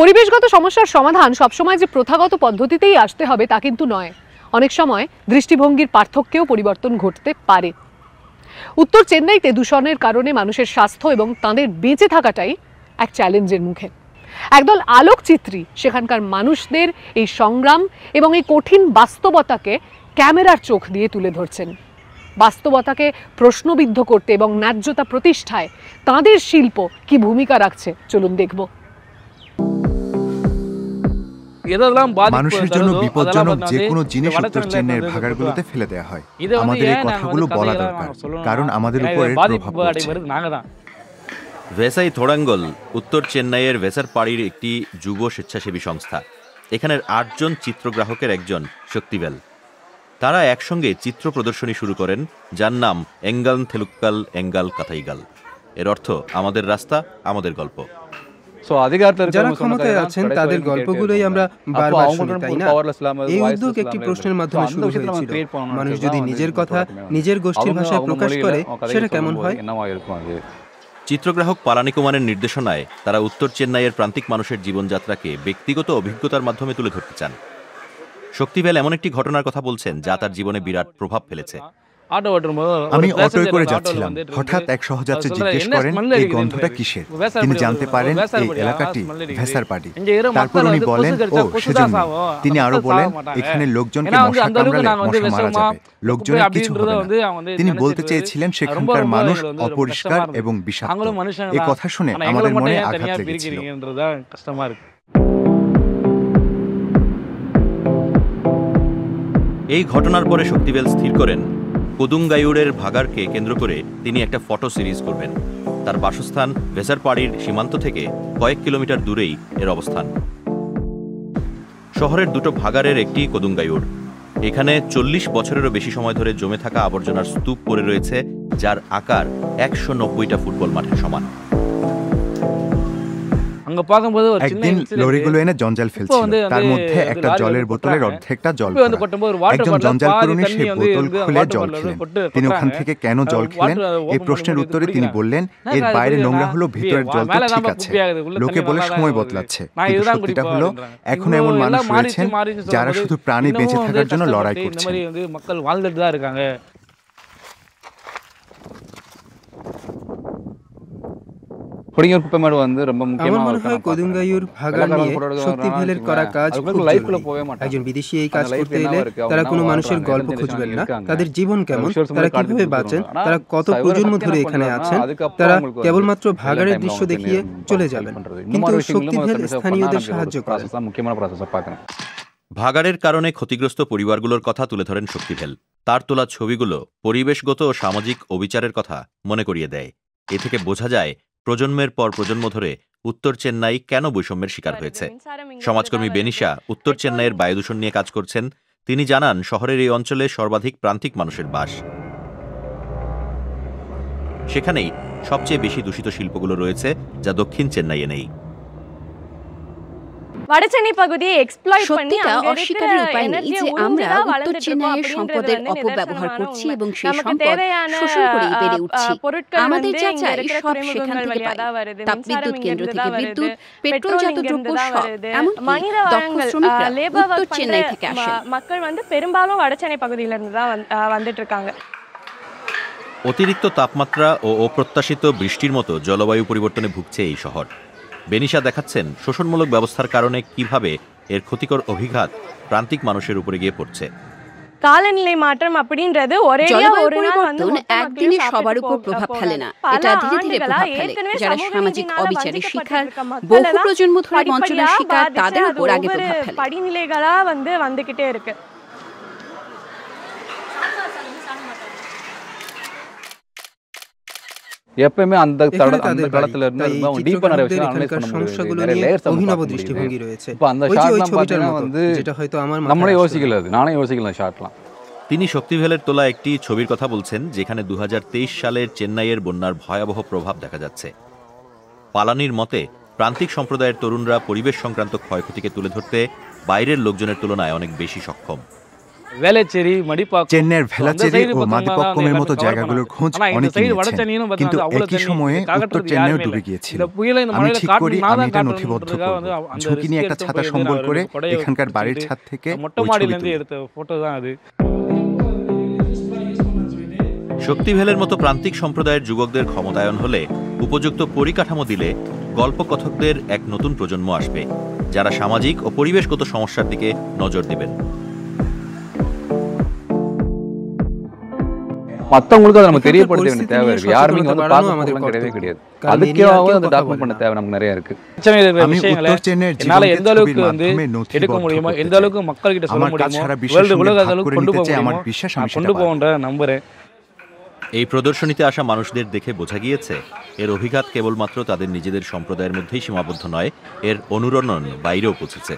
পরিবেশগত সমস্যার সমাধান সবসময় যে প্রথাগত পদ্ধতিতেই আসতে হবে তা কিন্তু নয়। অনেক সময় দৃষ্টিভঙ্গির পার্থক্যেও পরিবর্তন ঘটতে পারে। উত্তর চেন্নাইতে দূষণের কারণে মানুষের স্বাস্থ্য এবং তাদের বেঁচে থাকাটাই এক চ্যালেঞ্জের মুখে। একদল আলোকচিত্রী সেখানকার মানুষদের এই সংগ্রাম এবং এই কঠিন বাস্তবতাকে ক্যামেরার চোখ দিয়ে তুলে ধরছেন। বাস্তবতাকে প্রশ্নবিদ্ধ করতে এবং ন্যায্যতা প্রতিষ্ঠায় তাঁদের শিল্প কি ভূমিকা রাখছে চলুন দেখব। মানুষের জন্য বিপজ্জনক যে কোনো জিনিস উত্তর চেন্নাইয়ের ভাগাড়গুলোতে ফেলে দেওয়া হয়। আমাদের এই কথাগুলো বলা দরকার, কারণ আমাদের উপর এর প্রভাব পড়ছে। ভেসাই থোড়াঙ্গল উত্তর চেন্নাইয়ের ভেসারপাড়ির একটি যুব স্বেচ্ছাসেবী সংস্থা। এখানের 8 জন চিত্রগ্রাহকের একজন শক্তিবেল। তারা একসঙ্গে চিত্র প্রদর্শনী শুরু করেন, যার নাম এঙ্গাল থেলুক্কাল এঙ্গাল কাথাইগাল। এর অর্থ আমাদের রাস্তা, আমাদের গল্প। যারা ক্ষমতায় আছেন তাদের গল্পগুলোই আমরা বারবার শুনি, তাই না? এই উদ্যোগ একটি প্রশ্নের মাধ্যমে শুরু হয়েছিল। মানুষ যদি নিজের কথা নিজের গোষ্ঠীর ভাষায় প্রকাশ করে সেটা কেমন হয়? চিত্রগ্রাহক পালানি কুমারের নির্দেশনায় তারা উত্তর চেন্নাইয়ের প্রান্তিক মানুষের জীবনযাত্রাকে ব্যক্তিগত অভিজ্ঞতার মাধ্যমে তুলে ধরতে চান। শক্তিবেল এমন একটি ঘটনার কথা বলছেন যা তার জীবনে বিরাট প্রভাব ফেলেছে। আমি অটোয় করে যাচ্ছিলাম, হঠাৎ এক সহযাত্রী জিজ্ঞেস করেন এই গন্ধটা কিসের। তিনি জানতে পারেন এই এলাকাটি ভেসারপাড়ি। তারপর উনি বলেন, ও সেজন্য। তিনি আরো বলেন, এখানে লোকজনকে মশা কামড়ালে মশা মারা যাবে, লোকজনের কিছু হবে না। তিনি বলতে চেয়েছিলেন সেখানকার মানুষ অপরিষ্কার এবং বিষাক্ত। এই কথা শুনে আমাদের মনে আঘাত লেগেছিল। এই ঘটনার পরে শক্তিবেল স্থির করেন কোদুঙ্গাইউরের ভাগাড়কে কেন্দ্র করে তিনি একটা ফটো সিরিজ করবেন। তার বাসস্থান ভেসারপাড়ির সীমান্ত থেকে কয়েক কিলোমিটার দূরেই এর অবস্থান। শহরের দুটো ভাগাড়ের একটি কোদুঙ্গাইউর। এখানে 40 বছরেরও বেশি সময় ধরে জমে থাকা আবর্জনার স্তূপ পড়ে রয়েছে, যার আকার 190টা ফুটবল মাঠের সমান। একদিন লরিগুলো এনে জঞ্জাল ফেলছিল, তার মধ্যে একটা জলের বোতলের অর্ধেকটা জল। একজন জঞ্জাল কর্মী সেই বোতল খুলে জল খেলেন। তিনি ওখান থেকে কেন জল খেলেন এই প্রশ্নের উত্তরে তিনি বললেন, এর বাইরে নোংরা হলো, ভিতরের জল তো ঠিক আছে। লোকে বলে সময় বদলাচ্ছে, কিন্তু সত্যিটা হলো এখন এমন মানুষ রয়েছেন যারা শুধু প্রাণী বেঁচে থাকার জন্য লড়াই করছেন। আমার মনে হয় কোদুঙ্গাইউর ভাগাড় নিয়ে শক্তিবেলের করা কাজ খুব জরুরি। একজন বিদেশি এই কাজ করতে এলে তারা কোনো মানুষের গল্প খুঁজবেন না, তাদের জীবন কেমন, তারা কিভাবে বাঁচেন, তারা কত প্রজন্ম ধরে এখানে আছেন। তারা কেবলমাত্র ভাগাড়ের দৃশ্য দেখিয়ে চলে যাবেন, কিন্তু শক্তিবেল স্থানীয়দের সাহায্য করেন। ভাগাড়ের কারণে ক্ষতিগ্রস্ত পরিবারগুলোর কথা তুলে ধরেন শক্তিবেল। তার তোলা ছবিগুলো পরিবেশগত ও সামাজিক অবিচারের কথা মনে করিয়ে দেয়। এ থেকে বোঝা যায় প্রজন্মের পর প্রজন্ম ধরে উত্তর চেন্নাই কেন বৈষম্যের শিকার হয়েছে। সমাজকর্মী বেনিশা উত্তর চেন্নাইয়ের বায়ু দূষণ নিয়ে কাজ করছেন। তিনি জানান, শহরের এই অঞ্চলে সর্বাধিক প্রান্তিক মানুষের বাস। সেখানেই সবচেয়ে বেশি দূষিত শিল্পগুলো রয়েছে, যা দক্ষিণ চেন্নাইয়ে নেই। সত্যিটা অস্বীকারের উপায় নেই যে আমরা উত্তর চেন্নাইয়ের সম্পদের অপব্যবহার করছি এবং সেই সম্পদ শোষণ করেই বেড়ে উঠছি। আমাদের যা চাই সব সেখান থেকে পাই। তাপবিদ্যুৎ কেন্দ্র থেকে বিদ্যুৎ, পেট্রোলজাত দ্রব্য সব, এমনকি দক্ষ শ্রমিকরা উত্তর চেন্নাই থেকে আসেন। অতিরিক্ত তাপমাত্রা ও অপ্রত্যাশিত বৃষ্টির মতো জলবায়ু পরিবর্তনে ভুগছে এই শহর। বেনিশা দেখাচ্ছেন শোষণমূলক ব্যবস্থার কারণে কিভাবে এর ক্ষতিকর অভিঘাত প্রান্তিক মানুষের উপরে গিয়ে পড়ছে। জলবায়ু পরিবর্তন একদিনে সবার উপর প্রভাব ফেলে না, এটা ধীরে ধীরে প্রভাব ফেলে। যারা সামাজিক অবিচারের শিকার, বহু প্রজন্ম ধরে বঞ্চনার শিকার, তাদের উপর আগে প্রভাব ফেলে। অভিনব দৃষ্টিভঙ্গি রয়েছে। তিনি শক্তিবেলের তোলা একটি ছবির কথা বলছেন, যেখানে 2023 সালের চেন্নাইয়ের বন্যার ভয়াবহ প্রভাব দেখা যাচ্ছে। পালানির মতে, প্রান্তিক সম্প্রদায়ের তরুণরা পরিবেশ সংক্রান্ত ক্ষয়ক্ষতিকে তুলে ধরতে বাইরের লোকজনের তুলনায় অনেক বেশি সক্ষম। চেন্নাইয়ের ভেলাচেরি ও মাদিপক্কমের মতো জায়গাগুলোর খোঁজ অনেকে নিয়েছেন, কিন্তু একই সময়ে উত্তর চেন্নাইও ডুবে গিয়েছিল। আমি ঠিক করি আমি এটা নথিবদ্ধ করব। ঝুঁকি নিয়ে একটা ছাতা সম্বল করে এখানকার বাড়ির ছাদ থেকে ওই ছবি তুলি। শক্তিভেলের মতো প্রান্তিক সম্প্রদায়ের যুবকদের ক্ষমতায়ন হলে, উপযুক্ত পরিকাঠামো দিলে গল্পকথকদের এক নতুন প্রজন্ম আসবে, যারা সামাজিক ও পরিবেশগত সমস্যার দিকে নজর দেবেন। மத்தவங்களுக்கு அதை நம்ம தெரியப்படுத்த வேண்டிய தேவை இருக்கு. யாருமே இங்க வந்து பார்க்க கிடையவே கிடையாது. அதுக்காவது அந்த டாக்குமெண்ட் பண்ண தேவை நமக்கு நிறைய இருக்கு. আমি উত্তর চেন্নাইয়ের என்னால எந்த জীবনকে அளவுக்கு ছবির வந்து মাধ্যমে எடுக்க নথিবদ্ধ முடியுமோ, করতে எந்த চাই। அளவுக்கு மக்கள் கிட்ட சொல்ல আমার কাজ முடியுமோ, সারা বিশ্বের வேர்ல்டு সঙ্গে உலக ভাগ அளவுக்கு করে கொண்டு নিতে போக চাই, আমার முடியுமோ, বিশ্বাস நான் আমি கொண்டு সেটা পারবো। போகன்ற நம்புறேன்। এই প্রদর্শনীতে আসা মানুষদের দেখে বোঝা গিয়েছে, এর অভিঘাত কেবলমাত্র তাদের নিজেদের সম্প্রদায়ের মধ্যেই সীমাবদ্ধ নয়, এর অনুরণন বাইরেও পৌঁছেছে।